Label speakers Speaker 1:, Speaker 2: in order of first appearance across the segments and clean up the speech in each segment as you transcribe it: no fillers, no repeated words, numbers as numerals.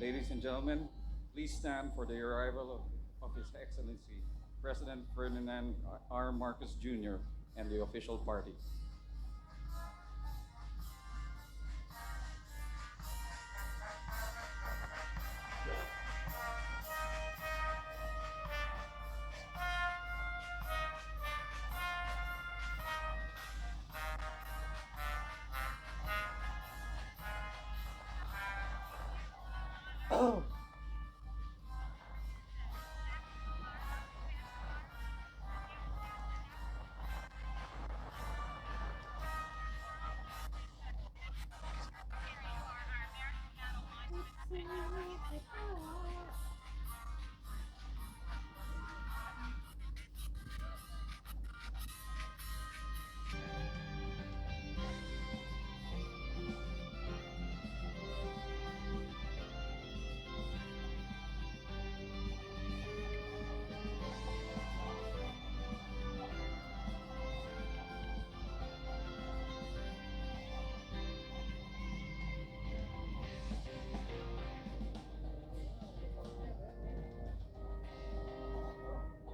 Speaker 1: Ladies and gentlemen, please stand for the arrival of His Excellency, President Ferdinand R. Marcos Jr. and the official party.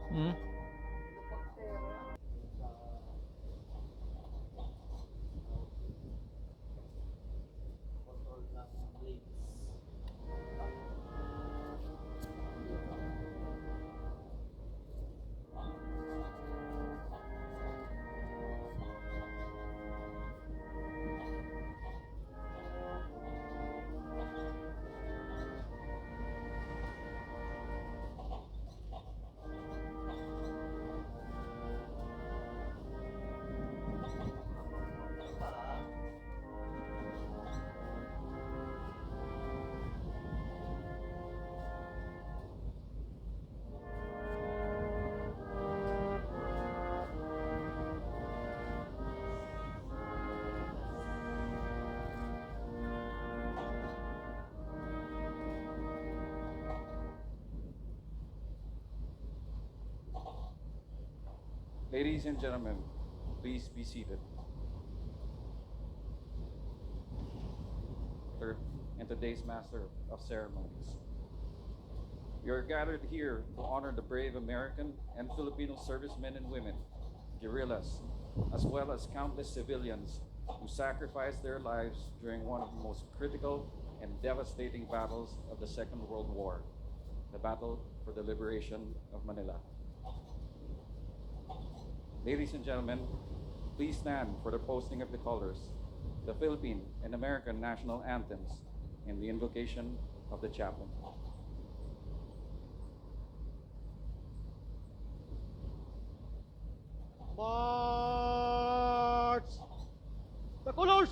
Speaker 2: Hmm?
Speaker 1: Ladies and gentlemen, please be seated. And today's Master of Ceremonies. We are gathered here to honor the brave American and Filipino servicemen and women, guerrillas, as well as countless civilians who sacrificed their lives during one of the most critical and devastating battles of the Second World War, the battle for the liberation of Manila. Ladies and gentlemen, please stand for the posting of the colors, the Philippine and American national anthems, and the invocation of the chaplain.
Speaker 2: March! The colors!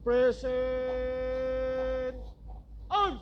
Speaker 2: Present! Arms!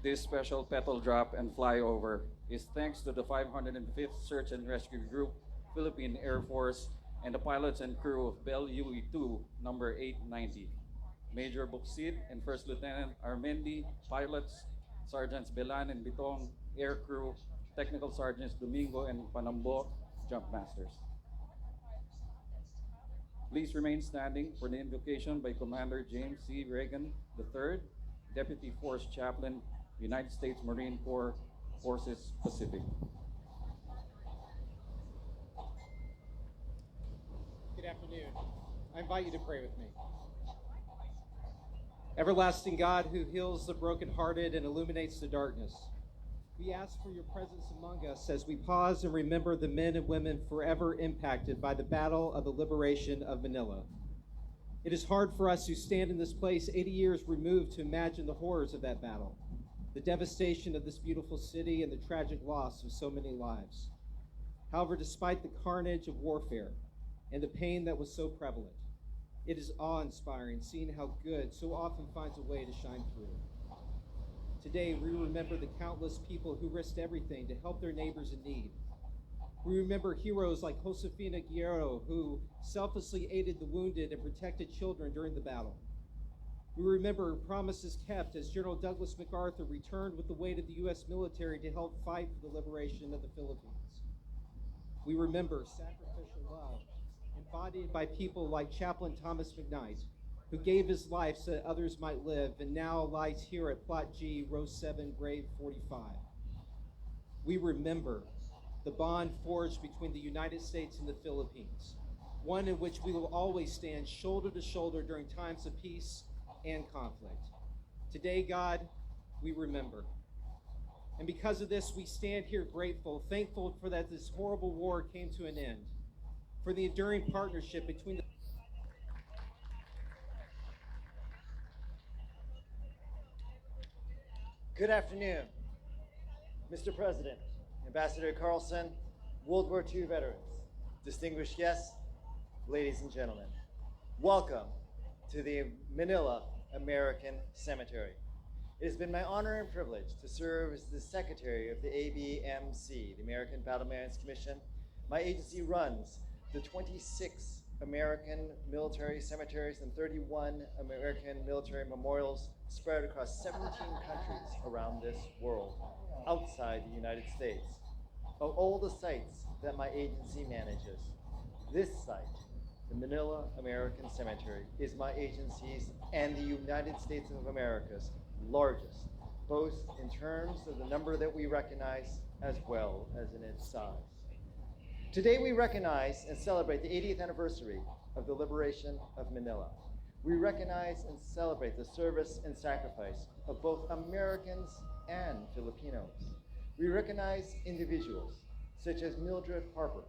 Speaker 1: This special petal drop and flyover is thanks to the 505th Search and Rescue Group, Philippine Air Force, and the pilots and crew of Bell UE 2, number 890. Major Buksid and First Lieutenant Armendi, pilots, Sergeants Belan and Bitong, air crew, Technical Sergeants Domingo and Panambo, jump masters. Please remain standing for the invocation by Commander James C. Reagan III, Deputy Force Chaplain, United States Marine Corps, Forces Pacific.
Speaker 3: Good afternoon. I invite you to pray with me. Everlasting God, who heals the brokenhearted and illuminates the darkness, we ask for your presence among us as we pause and remember the men and women forever impacted by the battle of the liberation of Manila. It is hard for us who stand in this place 80 years removed to imagine the horrors of that battle, the devastation of this beautiful city, and the tragic loss of so many lives. However, despite the carnage of warfare and the pain that was so prevalent, it is awe-inspiring seeing how good so often finds a way to shine through. Today, we remember the countless people who risked everything to help their neighbors in need. We remember heroes like Josefina Guerrero, who selflessly aided the wounded and protected children during the battle. We remember promises kept as General Douglas MacArthur returned with the weight of the U.S. military to help fight for the liberation of the Philippines. We remember sacrificial love embodied by people like Chaplain Thomas McKnight, who gave his life so that others might live and now lies here at Plot G, Row 7, Grave 45. We remember the bond forged between the United States and the Philippines, one in which we will always stand shoulder to shoulder during times of peace and conflict. Today, God, we remember. And because of this, we stand here grateful, thankful for that this horrible war came to an end, for the enduring partnership between the
Speaker 4: Good afternoon, Mr. President, Ambassador Carlson, World War II veterans, distinguished guests, ladies and gentlemen. Welcome to the Manila American Cemetery. It has been my honor and privilege to serve as the Secretary of the ABMC, the American Battle Memorials Commission. My agency runs the 26 American military cemeteries and 31 American military memorials spread across 17 countries around this world, outside the United States. Of all the sites that my agency manages, this site, the Manila American Cemetery, is my agency's and the United States of America's largest, both in terms of the number that we recognize as well as in its size. Today we recognize and celebrate the 80th anniversary of the liberation of Manila. We recognize and celebrate the service and sacrifice of both Americans and Filipinos. We recognize individuals such as Mildred Harper,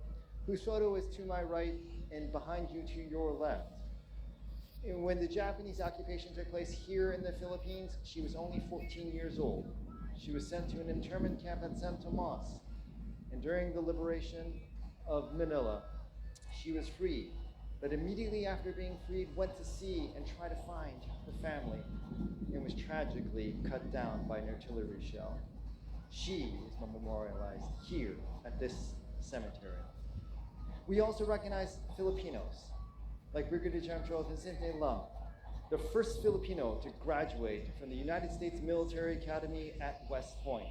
Speaker 4: whose photo is to my right and behind you to your left. And when the Japanese occupation took place here in the Philippines, she was only 14 years old. She was sent to an internment camp at San Tomas. And during the liberation of Manila, she was freed, but immediately after being freed, went to sea and tried to find her family and was tragically cut down by an artillery shell. She is memorialized here at this cemetery. We also recognize Filipinos, like Brigadier General Vicente Lam, the first Filipino to graduate from the United States Military Academy at West Point,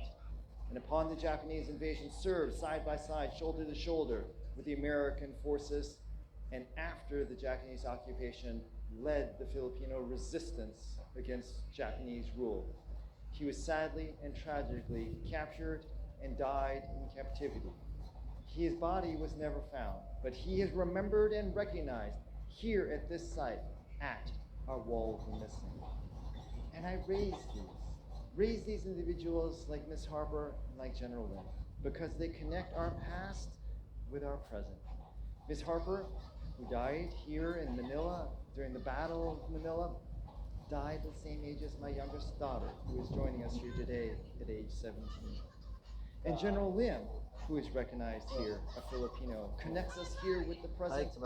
Speaker 4: and upon the Japanese invasion served side by side, shoulder to shoulder with the American forces, and after the Japanese occupation led the Filipino resistance against Japanese rule. He was sadly and tragically captured and died in captivity. His body was never found, but he is remembered and recognized here at this site at our Wall of the Missing. And I raise these individuals like Ms. Harper and like General Lynn because they connect our past with our present. Ms. Harper, who died here in Manila during the Battle of Manila, died the same age as my youngest daughter, who is joining us here today at age 17. And General Lim, who is recognized here, a Filipino, connects us here with the present. His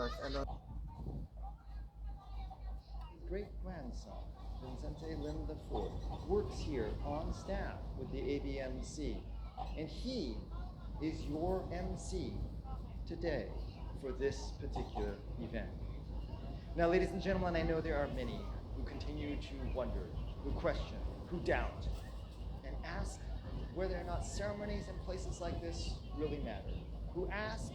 Speaker 4: great-grandson, Vincente Lim IV, works here on staff with the ABMC, and he is your MC today for this particular event. Now, ladies and gentlemen, I know there are many who continue to wonder, who question, who doubt, and ask whether or not ceremonies in places like this really matter, who ask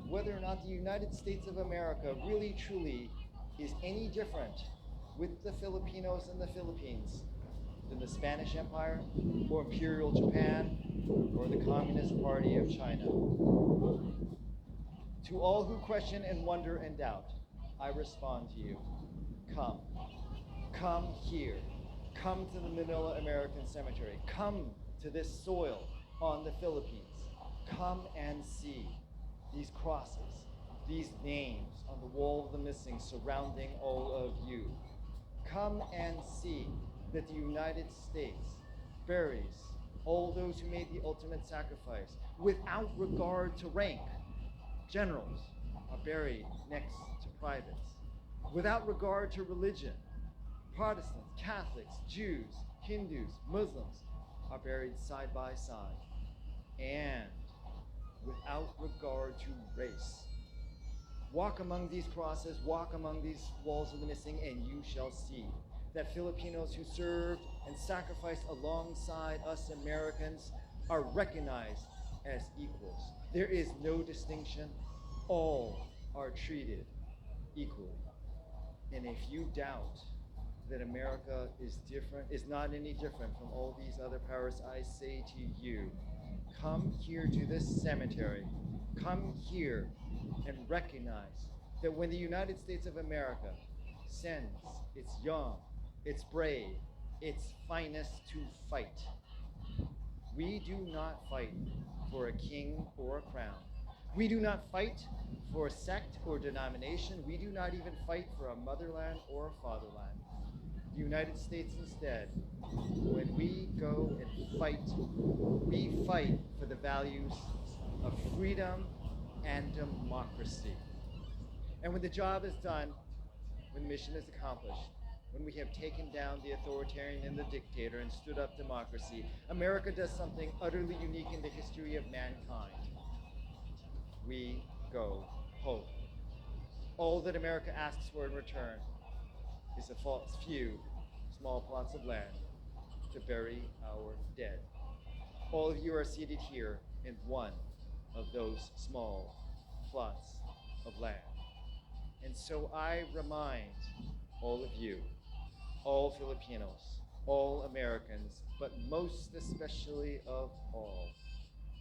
Speaker 4: whether or not the United States of America really truly is any different with the Filipinos in the Philippines than the Spanish Empire or Imperial Japan or the Communist Party of China. To all who question and wonder and doubt, I respond to you. Come. Come here. Come to the Manila American Cemetery. Come to this soil on the Philippines. Come and see these crosses, these names on the wall of the missing surrounding all of you. Come and see that the United States buries all those who made the ultimate sacrifice without regard to rank. Generals are buried next to privates. Without regard to religion, Protestants, Catholics, Jews, Hindus, Muslims are buried side by side. And without regard to race. Walk among these crosses, walk among these walls of the missing, and you shall see that Filipinos who served and sacrificed alongside us Americans are recognized as equals. There is no distinction. All are treated equally. And if you doubt that America is not any different from all these other powers, I say to you, come here to this cemetery. Come here and recognize that when the United States of America sends its young, its brave, its finest to fight, we do not fight for a king or a crown. We do not fight for a sect or denomination. We do not even fight for a motherland or a fatherland. The United States instead, when we go and fight, we fight for the values of freedom and democracy. And when the job is done, when the mission is accomplished, when we have taken down the authoritarian and the dictator and stood up democracy, America does something utterly unique in the history of mankind. We go home. All that America asks for in return is a few small plots of land to bury our dead. All of you are seated here in one of those small plots of land. And so I remind all of you, all Filipinos, all Americans, but most especially of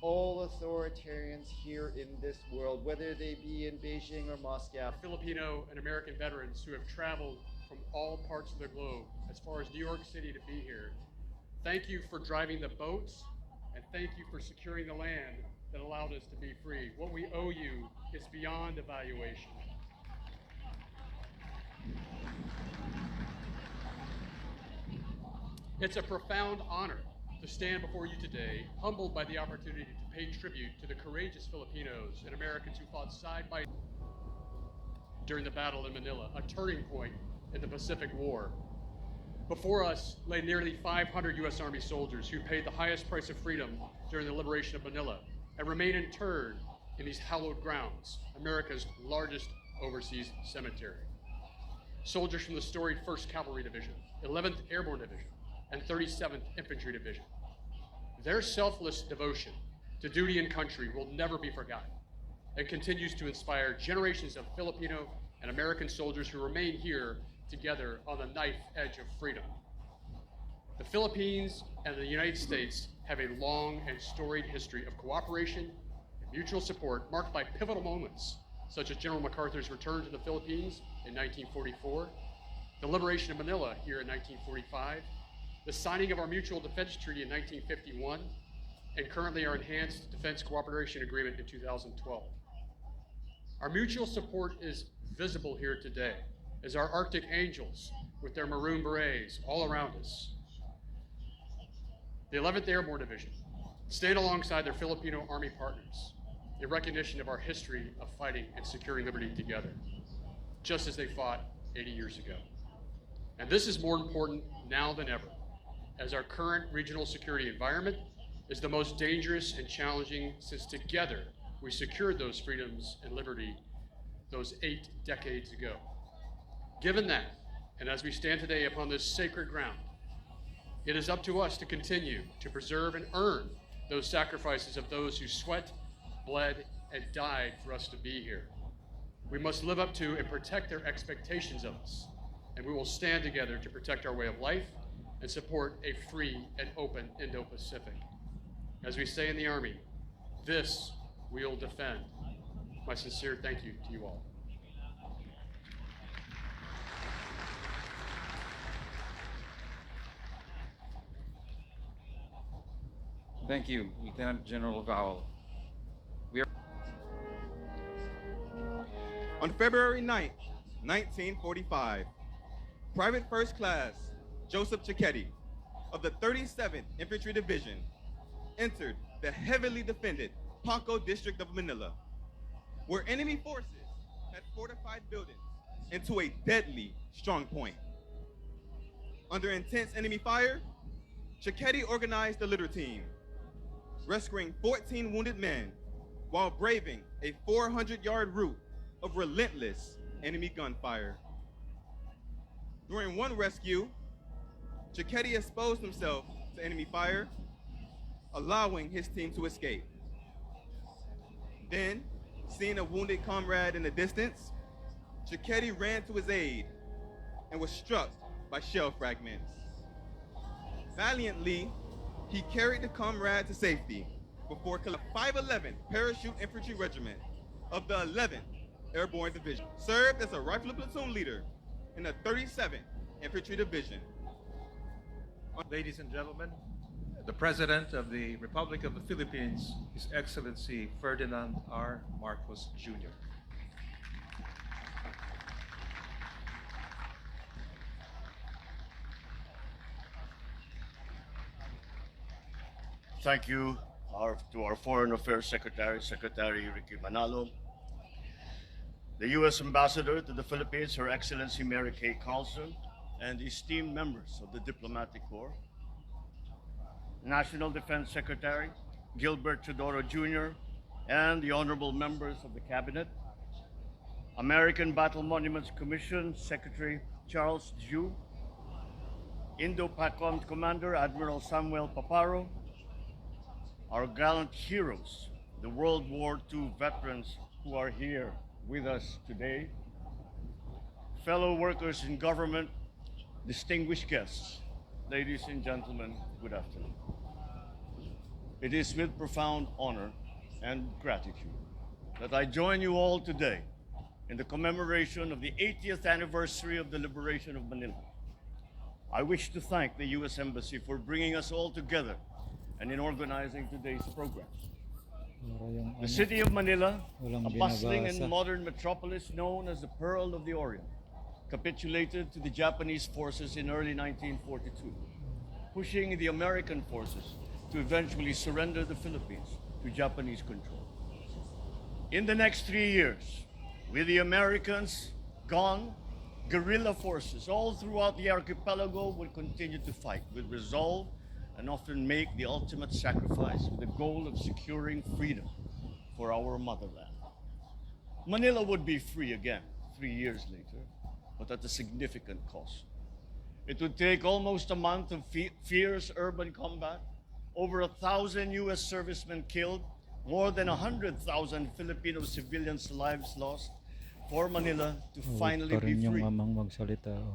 Speaker 4: all authoritarians here in this world, whether they be in Beijing or Moscow.
Speaker 5: Filipino and American veterans who have traveled from all parts of the globe as far as New York City to be here. Thank you for driving the boats, and thank you for securing the land that allowed us to be free. What we owe you is beyond evaluation. It's a profound honor to stand before you today, humbled by the opportunity to pay tribute to the courageous Filipinos and Americans who fought side by side during the battle in Manila, a turning point in the Pacific War. Before us lay nearly 500 U.S. Army soldiers who paid the highest price of freedom during the liberation of Manila and remain interred in these hallowed grounds, America's largest overseas cemetery. Soldiers from the storied 1st Cavalry Division, 11th Airborne Division, and 37th Infantry Division. Their selfless devotion to duty and country will never be forgotten and continues to inspire generations of Filipino and American soldiers who remain here together on the knife edge of freedom. The Philippines and the United States have a long and storied history of cooperation and mutual support marked by pivotal moments, such as General MacArthur's return to the Philippines in 1944, the liberation of Manila here in 1945, the signing of our Mutual Defense Treaty in 1951, and currently our Enhanced Defense Cooperation Agreement in 2012. Our mutual support is visible here today as our Arctic Angels, with their maroon berets all around us, the 11th Airborne Division, stand alongside their Filipino Army partners in recognition of our history of fighting and securing liberty together, just as they fought 80 years ago. And this is more important now than ever, as our current regional security environment is the most dangerous and challenging since together we secured those freedoms and liberty those 8 decades ago. Given that, and as we stand today upon this sacred ground, it is up to us to continue to preserve and earn those sacrifices of those who sweat, bled, and died for us to be here. We must live up to and protect their expectations of us, and we will stand together to protect our way of life and support a free and open Indo-Pacific. As we say in the Army, this we'll defend. My sincere thank you to you all.
Speaker 1: Thank you, Lieutenant General Vowell.
Speaker 6: On February 9th, 1945, Private First Class Joseph Cicchetti of the 37th Infantry Division entered the heavily defended Paco district of Manila, where enemy forces had fortified buildings into a deadly strong point. Under intense enemy fire, Cicchetti organized the litter team, rescuing 14 wounded men while braving a 400-yard route of relentless enemy gunfire. During one rescue, Cicchetti exposed himself to enemy fire, allowing his team to escape. Then, seeing a wounded comrade in the distance, Cicchetti ran to his aid and was struck by shell fragments. Valiantly, he carried the comrade to safety before a 511 Parachute Infantry Regiment of the 11th Airborne Division. Served as a rifle platoon leader in the 37th Infantry Division.
Speaker 7: Ladies and gentlemen, the President of the Republic of the Philippines, His Excellency Ferdinand R. Marcos Jr.
Speaker 8: Thank you to our Foreign Affairs Secretary, Secretary Ricky Manalo, the U.S. Ambassador to the Philippines, Her Excellency Mary Kay Carlson, and esteemed members of the Diplomatic Corps, National Defense Secretary Gilbert Teodoro Jr., and the honorable members of the Cabinet, American Battle Monuments Commission Secretary Charles Ju, Indo-PACOM Commander Admiral Samuel Paparo, our gallant heroes, the World War II veterans who are here with us today, fellow workers in government, distinguished guests, ladies and gentlemen, good afternoon. It is with profound honor and gratitude that I join you all today in the commemoration of the 80th anniversary of the liberation of Manila. I wish to thank the U.S. Embassy for bringing us all together and in organizing today's program. The city of Manila, a bustling and modern metropolis known as the Pearl of the Orient, capitulated to the Japanese forces in early 1942, pushing the American forces to eventually surrender the Philippines to Japanese control. In the next 3 years, with the Americans gone, guerrilla forces all throughout the archipelago will continue to fight with resolve and often make the ultimate sacrifice with the goal of securing freedom for our motherland. Manila would be free again 3 years later, but at a significant cost. It would take almost a month of fierce urban combat, over 1,000 U.S. servicemen killed, more than 100,000 Filipino civilians' lives lost, for Manila to finally be free.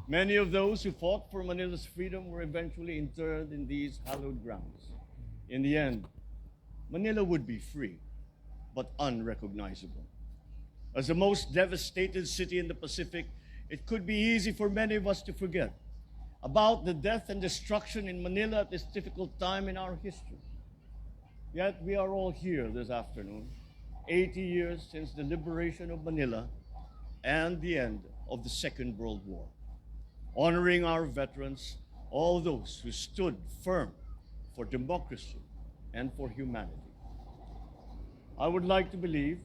Speaker 8: Many of those who fought for Manila's freedom were eventually interred in these hallowed grounds. In the end, Manila would be free, but unrecognizable. As the most devastated city in the Pacific, it could be easy for many of us to forget about the death and destruction in Manila at this difficult time in our history. Yet we are all here this afternoon, 80 years since the liberation of Manila and the end of the Second World War, honoring our veterans, all those who stood firm for democracy and for humanity. I would like to believe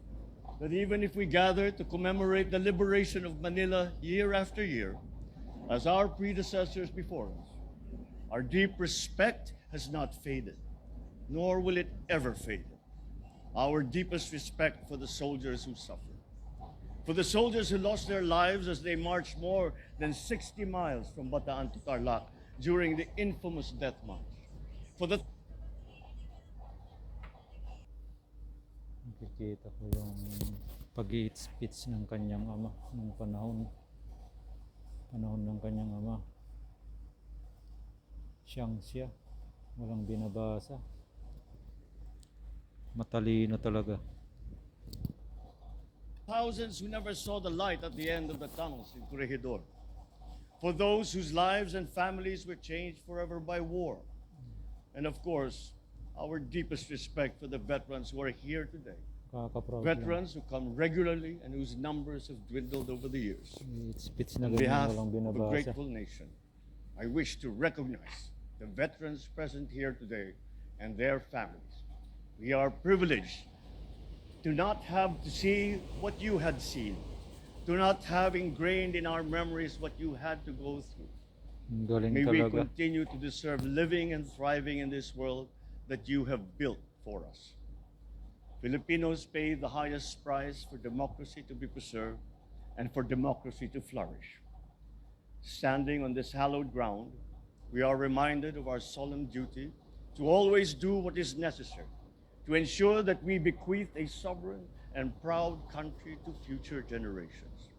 Speaker 8: that even if we gather to commemorate the liberation of Manila year after year, As our predecessors before us, our deep respect has not faded, nor will it ever fade. Our deepest respect for the soldiers who suffered, for the soldiers who lost their lives as they marched more than 60 miles from Bataan to Tarlac during the infamous Death March, for the
Speaker 9: Nakikita ko yung pag-i-speech ng kanyang ama nung panahon ng kanyang ama. Siyang siya, walang binabasa, matalino talaga.
Speaker 8: thousands who never saw the light at the end of the tunnels in Corregidor, for those whose lives and families were changed forever by war, and of course, our deepest respect for the veterans who are here today.
Speaker 9: Kaka-proud lang.
Speaker 8: Veterans who come regularly and whose numbers have dwindled over the years.
Speaker 9: I-speech na
Speaker 8: On
Speaker 9: ganyan,
Speaker 8: behalf
Speaker 9: walang
Speaker 8: of a
Speaker 9: binabasa.
Speaker 8: grateful nation, I wish to recognize the veterans present here today and their families. We are privileged to not have to see what you had seen, to not have ingrained in our memories what you had to go through.
Speaker 9: Ang galing
Speaker 8: May we
Speaker 9: talaga.
Speaker 8: continue to deserve living and thriving in this world that you have built for us. Filipinos pay the highest price for democracy to be preserved and for democracy to flourish. Standing on this hallowed ground, we are reminded of our solemn duty to always do what is necessary to ensure that we bequeath a sovereign and proud country to future generations.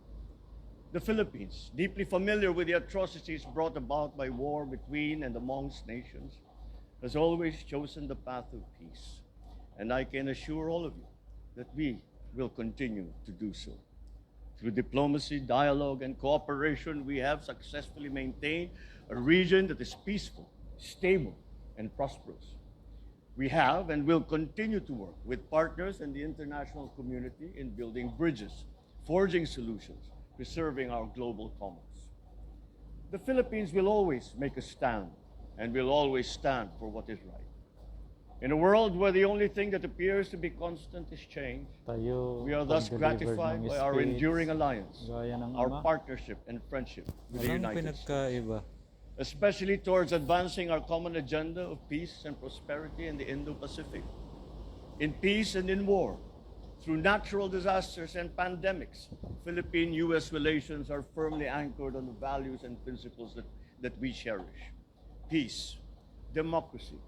Speaker 8: The Philippines, deeply familiar with the atrocities brought about by war between and amongst nations, has always chosen the path of peace. And I can assure all of you that we will continue to do so. Through diplomacy, dialogue, and cooperation, we have successfully maintained a region that is peaceful, stable, and prosperous. We have and will continue to work with partners in the international community in building bridges, forging solutions, preserving our global commons. The Philippines will always make a stand and will always stand for what is right. In a world where the only thing that appears to be constant is change,
Speaker 9: Tayo,
Speaker 8: we are thus
Speaker 9: pag-delivered
Speaker 8: gratified
Speaker 9: ng
Speaker 8: by our
Speaker 9: speech,
Speaker 8: enduring alliance,
Speaker 9: gaya ng
Speaker 8: our
Speaker 9: ama,
Speaker 8: partnership and friendship with the
Speaker 9: walang
Speaker 8: United States,
Speaker 9: pinagkaiba.
Speaker 8: especially towards advancing our common agenda of peace and prosperity in the Indo-Pacific. In peace and in war, through natural disasters and pandemics, Philippine-U.S. relations are firmly anchored on the values and principles that we cherish: peace, democracy,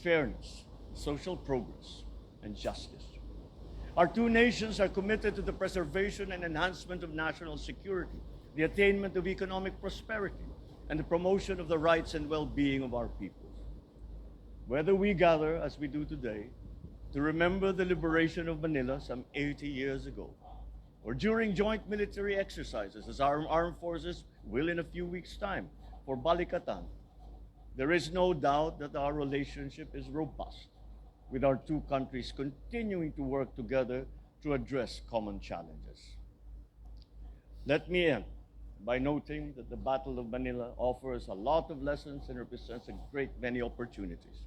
Speaker 8: fairness, social progress, and justice. Our two nations are committed to the preservation and enhancement of national security, the attainment of economic prosperity, and the promotion of the rights and well-being of our peoples. Whether we gather, as we do today, to remember the liberation of Manila some 80 years ago, or during joint military exercises, as our armed forces will in a few weeks' time for Balikatan, there is no doubt that our relationship is robust, with our two countries continuing to work together to address common challenges. Let me end by noting that the Battle of Manila offers a lot of lessons and represents a great many opportunities.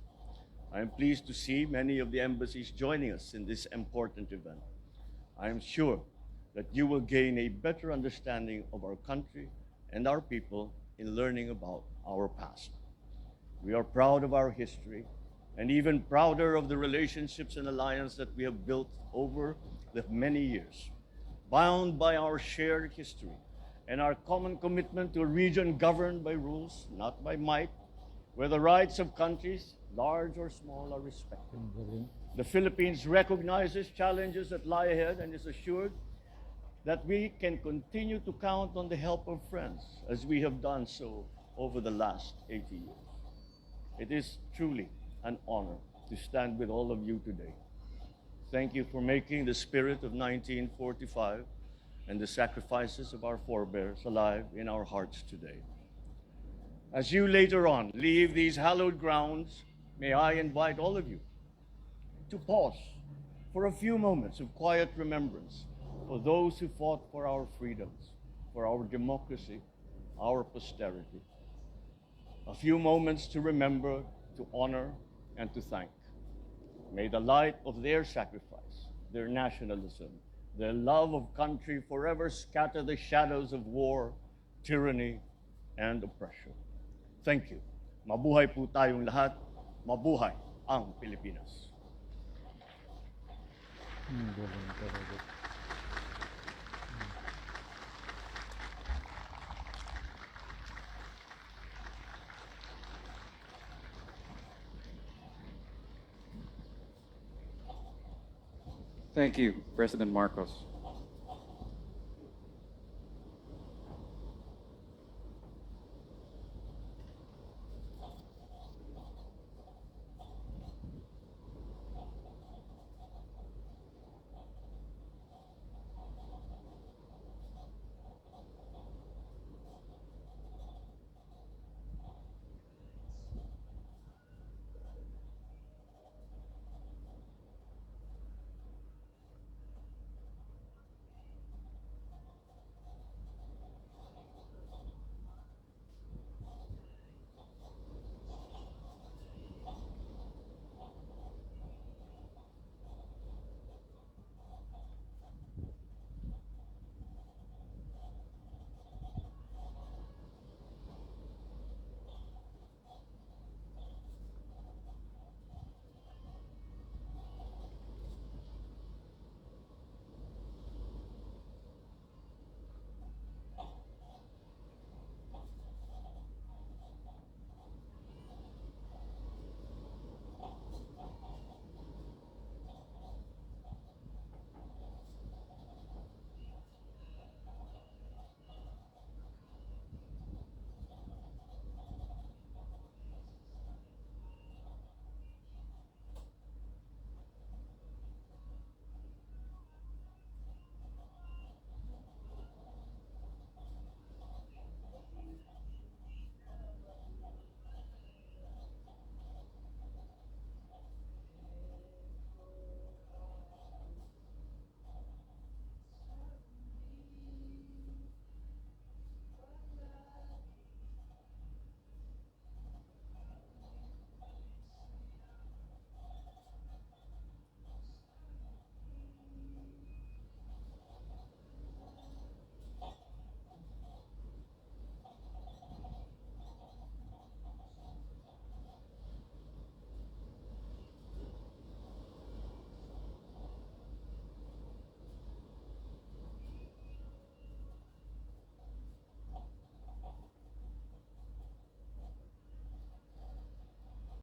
Speaker 8: I am pleased to see many of the embassies joining us in this important event. I am sure that you will gain a better understanding of our country and our people in learning about our past. We are proud of our history and even prouder of the relationships and alliance that we have built over the many years, bound by our shared history and our common commitment to a region governed by rules, not by might, where the rights of countries, large or small, are respected.
Speaker 9: Ang galing.
Speaker 8: The Philippines recognizes challenges that lie ahead and is assured that we can continue to count on the help of friends, as we have done so over the last 80 years. It is truly an honor to stand with all of you today. Thank you for making the spirit of 1945 and the sacrifices of our forebears alive in our hearts today. As you later on leave these hallowed grounds, may I invite all of you to pause for a few moments of quiet remembrance for those who fought for our freedoms, for our democracy, our posterity. A few moments to remember, to honor, and to thank. May the light of their sacrifice, their nationalism, their love of country forever scatter the shadows of war, tyranny, and oppression. Thank you. Mabuhay po tayong lahat. Mabuhay ang Pilipinas.
Speaker 9: Galing talaga.
Speaker 1: Thank you, President Marcos.